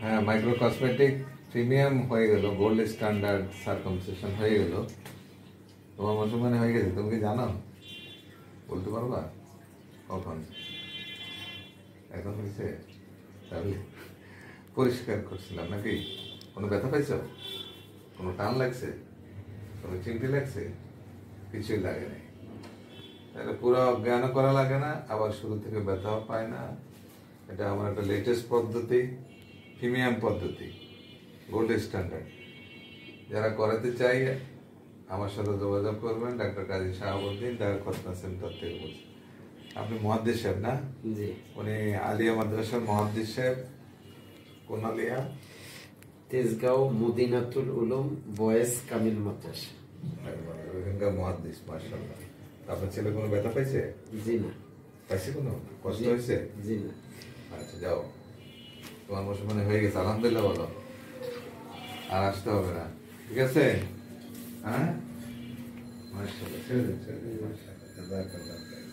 হ্যাঁ, micro cosmetic premium হয়ে গেল, গোল্ড স্ট্যান্ডার্ড সার্কামসিশন হয়ে গেল। তোমার মুসলমানে হয়ে গেছে, তুমি কি জানো? বলতে পারবা কখন? এখন হয়েছে? তাহলে পরিষ্কার করছিলাম নাকি? কোনো ব্যথা পাইছো? কোনো টান লাগছে? কোনো চিমটি লাগছে? কিছুই লাগে নাই। তাহলে পুরো অজ্ঞানও করা লাগে না, আবার শুরু থেকে ব্যথাও পায় না। এটা আমার একটা লেটেস্ট পদ্ধতি, প্রিমিয়াম পদ্ধতি, গোল্ড স্ট্যান্ডার্ড। যারা করাতে চাই আমার সাথে যোগাযোগ করবেন। ডাক্তার কাজী শাহাবুদ্দিন, দারুল সেন্টার থেকে বলছি। আপনি মুহাদ্দিস সাহেব না? জি। উনি আলিয়া মাদ্রাসার মুহাদ্দিস সাহেব। কোন আলিয়া? তেজগাঁও মদিনাতুল উলুম বয়েজ কামিল মাদ্রাসা। ওইখানকার মুহাদ্দিস, মাশাআল্লাহ। আপনার ছেলে কোনো ব্যথা পাইছে? জি না। পাইছে? কোনো কষ্ট হয়েছে? জি না। আচ্ছা, যাও, তোমার মুসলমানে হয়ে গেছে, আলহামদুলিল্লাহ বলো। আর আসতে হবে না, ঠিক আছে? হ্যাঁ, মাশাআল্লাহ, ছেড়ে দিন, ছেড়ে দিন, মাশাআল্লাহ, জাযাকাল্লাহ খাইর।